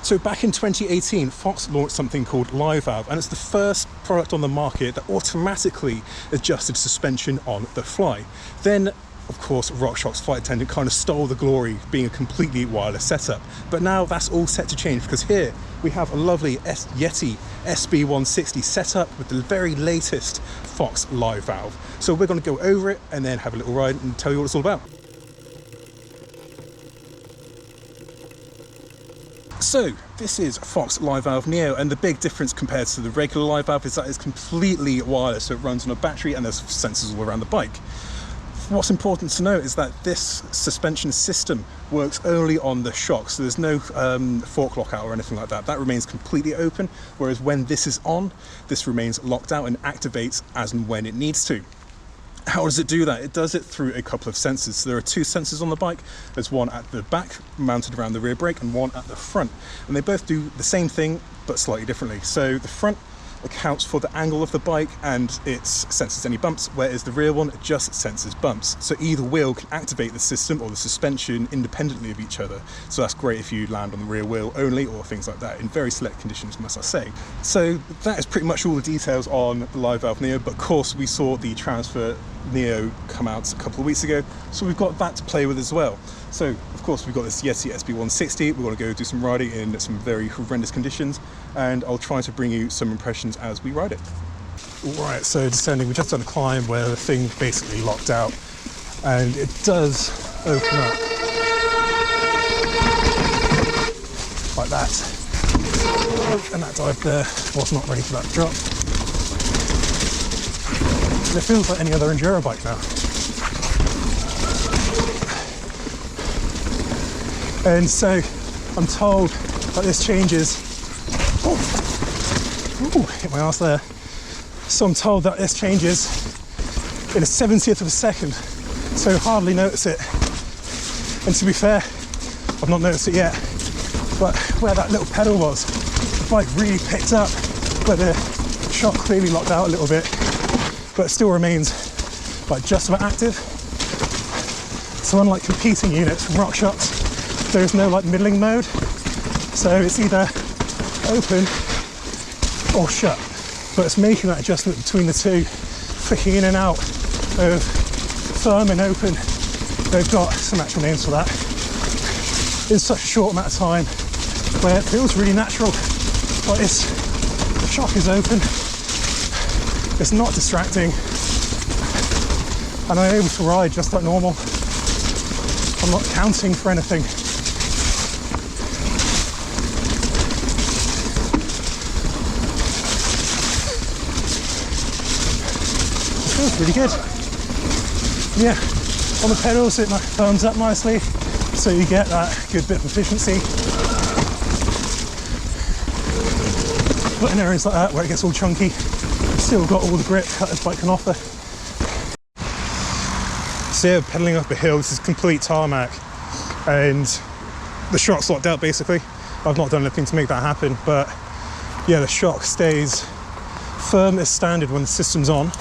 So back in 2018, Fox launched something called Live Valve, and it's the first product on the market that automatically adjusted suspension on the fly. Then, of course, RockShox's flight attendant kind of stole the glory, being a completely wireless setup. But now that's all set to change, because here we have a lovely Yeti SB160 setup with the very latest Fox Live Valve. So we're going to go over it and then have a little ride and tell you what it's all about. So this is Fox Live Valve Neo, and the big difference compared to the regular Live Valve is that it's completely wireless, so it runs on a battery and there's sensors all around the bike. What's important to note is that this suspension system works only on the shock, so there's no fork lockout or anything like that. That remains completely open, whereas when this is on, this remains locked out and activates as and when it needs to. How does it do that? It does it through a couple of sensors. So there are two sensors on the bike. There's one at the back mounted around the rear brake and one at the front. And they both do the same thing, but slightly differently. So the front accounts for the angle of the bike and it senses any bumps, whereas the rear one just senses bumps. So either wheel can activate the system or the suspension independently of each other. So that's great if you land on the rear wheel only or things like that, in very select conditions, must I say. So that is pretty much all the details on the Live Valve Neo, but of course we saw the Transfer Neo come out a couple of weeks ago, so we've got that to play with as well. So of course we've got this Yeti SB160. we're going to go do some riding in some very horrendous conditions, and I'll try to bring you some impressions as we ride it. Alright, so descending, we've just done a climb where the thing basically locked out, and it does open up like that. And that dive there was not ready for that drop. It feels like any other enduro bike now. And so I'm told that this changes. Ooh, hit my arse there. So I'm told that this changes in a 70th of a second. So hardly notice it. And to be fair, I've not noticed it yet. But where that little pedal was, the bike really picked up, where the shock clearly locked out a little bit, but it still remains like just about active. So unlike competing units from RockShox, there is no like middling mode. So it's either open or shut, but it's making that adjustment between the two, flicking in and out of firm and open. They've got some actual names for that. In such a short amount of time, where it feels really natural. Like the shock is open, it's not distracting, and I'm able to ride just like normal. I'm not counting for anything. It feels really good. Yeah, on the pedals it firms up nicely, so you get that good bit of efficiency. But in areas like that where it gets all chunky, still got all the grip that this bike can offer. So yeah, pedaling up a hill, this is complete tarmac, and the shock's locked out basically. I've not done anything to make that happen, but yeah, the shock stays firm as standard when the system's on,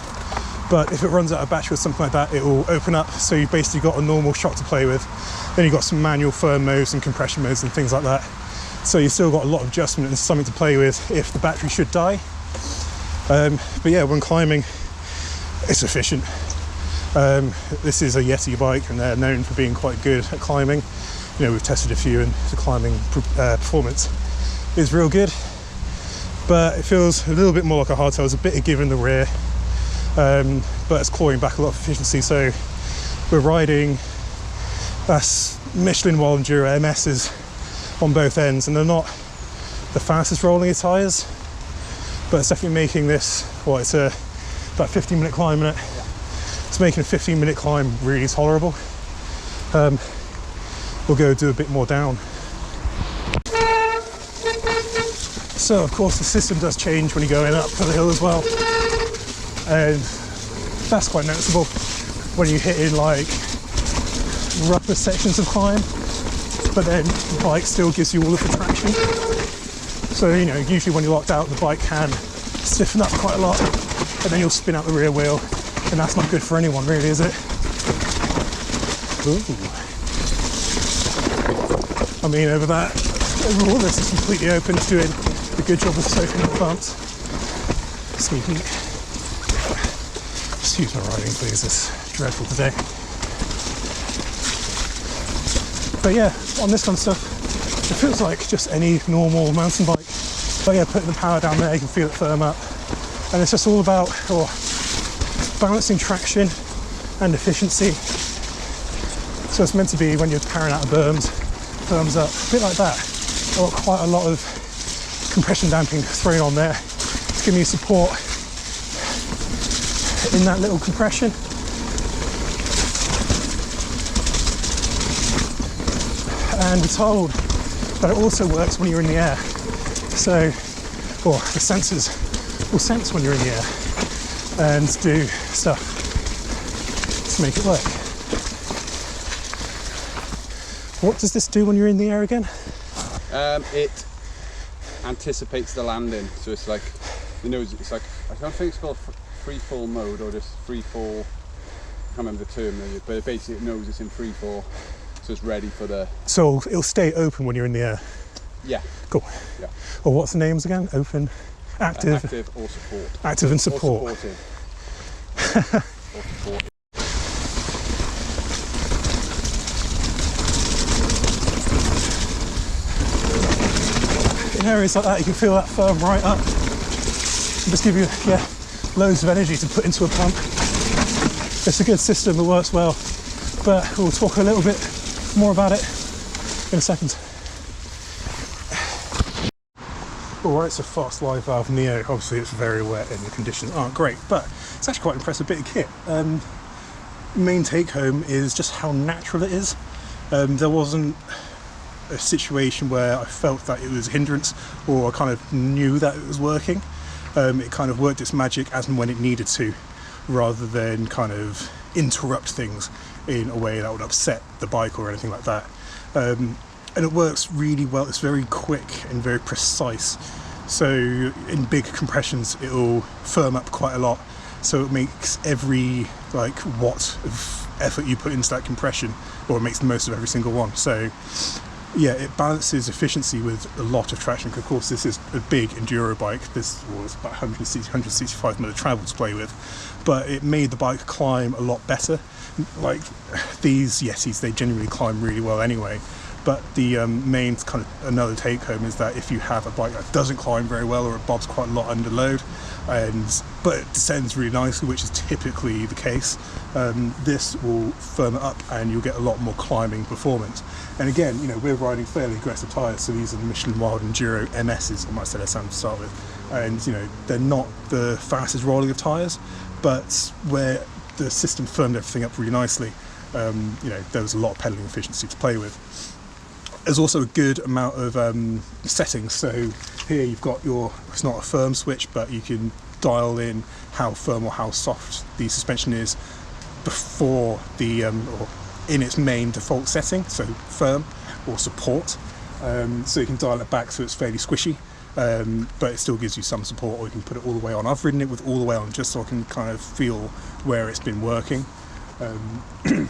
but if it runs out of battery or something like that, it will open up, so you've basically got a normal shock to play with. Then you've got some manual firm modes and compression modes and things like that. So you've still got a lot of adjustment and something to play with if the battery should die. But yeah, when climbing, it's efficient. This is a Yeti bike and they're known for being quite good at climbing. You know, we've tested a few and the climbing performance is real good. But it feels a little bit more like a hardtail. There's a bit of give in the rear, but it's clawing back a lot of efficiency. So we're riding, that's Michelin Wild Enduro MS's on both ends, and they're not the fastest rolling of tyres, but it's definitely making this, well, it's about 15-minute climb in it. It's making a 15-minute climb really tolerable. We'll go do a bit more down. So of course the system does change when you're going up the hill as well, and that's quite noticeable when you hit in like rougher sections of climb, but then the bike still gives you all of the traction. So, you know, usually when you're locked out, the bike can stiffen up quite a lot, and then you'll spin out the rear wheel, and that's not good for anyone really, is it? Ooh. I mean, over that Overall, this is completely open, it's doing a good job of soaking up bumps. Sneaky. Excuse my riding, please, it's dreadful today. But yeah, on this kind of stuff, it feels like just any normal mountain bike. But yeah, putting the power down there, you can feel it firm up. And it's just all about balancing traction and efficiency. So it's meant to be when you're powering out of berms, firms up, a bit like that. I've got quite a lot of compression damping thrown on there to give me support in that little compression. And we're told that it also works when you're in the air. So, the sensors will sense when you're in the air and do stuff to make it work. What does this do when you're in the air again? It anticipates the landing, so it's like, you know, it's like, I don't think it's called free fall mode or just free fall, I can't remember the term, but it basically knows it's in free fall, so it's ready for the... So it'll stay open when you're in the air? Yeah. Cool. Yeah. Well, what's the names again? Open, active? Active or support. Active and support. Or supported. Or supported. In areas like that, you can feel that firm right up. It'll just give you, loads of energy to put into a pump. It's a good system, it works well. But we'll talk a little bit more about it in a second. Alright, so Fox Live Valve Neo, obviously it's very wet and the conditions aren't great, but it's actually quite an impressive bit of kit. Main take home is just how natural it is. There wasn't a situation where I felt that it was a hindrance or I kind of knew that it was working. It kind of worked its magic as and when it needed to, rather than kind of interrupt things in a way that would upset the bike or anything like that. And it works really well. It's very quick and very precise. So in big compressions, it'll firm up quite a lot. So it makes every watt of effort you put into that compression, or it makes the most of every single one. So yeah, it balances efficiency with a lot of traction. Of course, this is a big enduro bike. This was about 165 minute travel to play with, but it made the bike climb a lot better. Like these Yetis, they genuinely climb really well anyway. But the main kind of another take home is that if you have a bike that doesn't climb very well or it bobs quite a lot under load, but it descends really nicely, which is typically the case, this will firm it up and you'll get a lot more climbing performance. And again, you know, we're riding fairly aggressive tyres, so these are the Michelin Wild Enduro MSs, I might say they're sound to start with. And you know, they're not the fastest rolling of tyres, but where the system firmed everything up really nicely, you know, there was a lot of pedalling efficiency to play with. There's also a good amount of settings. So here you've got it's not a firm switch, but you can dial in how firm or how soft the suspension is before the, or in its main default setting, so firm or support. So you can dial it back so it's fairly squishy, but it still gives you some support, or you can put it all the way on. I've ridden it with all the way on just so I can kind of feel where it's been working, and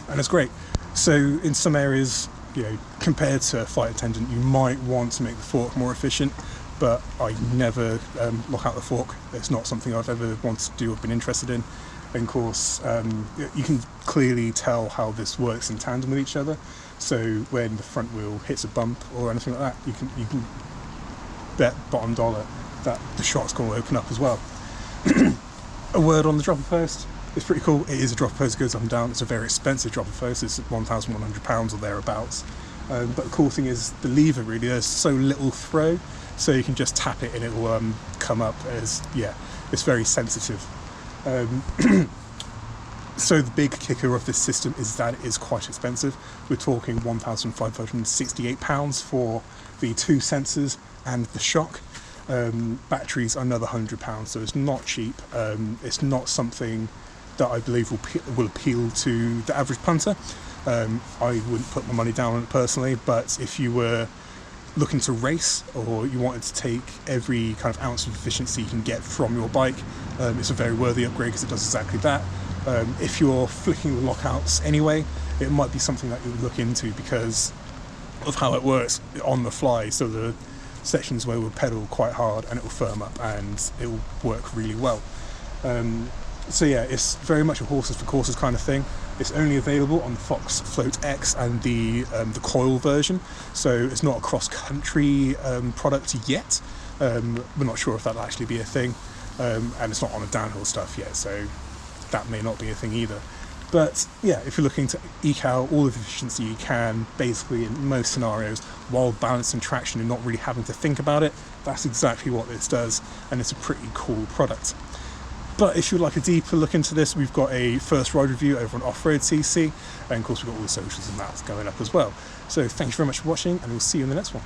it's great. So in some areas, you know, compared to a flight attendant, you might want to make the fork more efficient, but I never lock out the fork. It's not something I've ever wanted to do or been interested in. And of course, you can clearly tell how this works in tandem with each other. So when the front wheel hits a bump or anything like that, you can bet bottom dollar that the shock's going to open up as well. A word on the dropper post. It's pretty cool. It is a dropper post, it goes up and down. It's a very expensive dropper post. It's £1,100 or thereabouts. But the cool thing is the lever, really, there's so little throw, so you can just tap it and it will come up as, it's very sensitive. So the big kicker of this system is that it is quite expensive. We're talking £1,568 for the 2 sensors and the shock. Batteries another £100, so it's not cheap. It's not something that I believe will appeal to the average punter. I wouldn't put my money down on it personally, but if you were looking to race or you wanted to take every kind of ounce of efficiency you can get from your bike, it's a very worthy upgrade because it does exactly that. If you're flicking the lockouts anyway, it might be something that you would look into, because of how it works on the fly. So the sections where we'll pedal quite hard and it will firm up and it will work really well. So yeah, it's very much a horses for courses kind of thing. It's only available on the Fox Float X and the coil version, so it's not a cross-country product yet. We're not sure if that'll actually be a thing, and it's not on the downhill stuff yet, so that may not be a thing either. But yeah, if you're looking to eke out all of the efficiency you can, basically in most scenarios, while balancing traction and not really having to think about it, that's exactly what this does, and it's a pretty cool product. But if you'd like a deeper look into this, we've got a first ride review over on off-road.cc, and of course we've got all the socials and that going up as well. So thank you very much for watching, and we'll see you in the next one.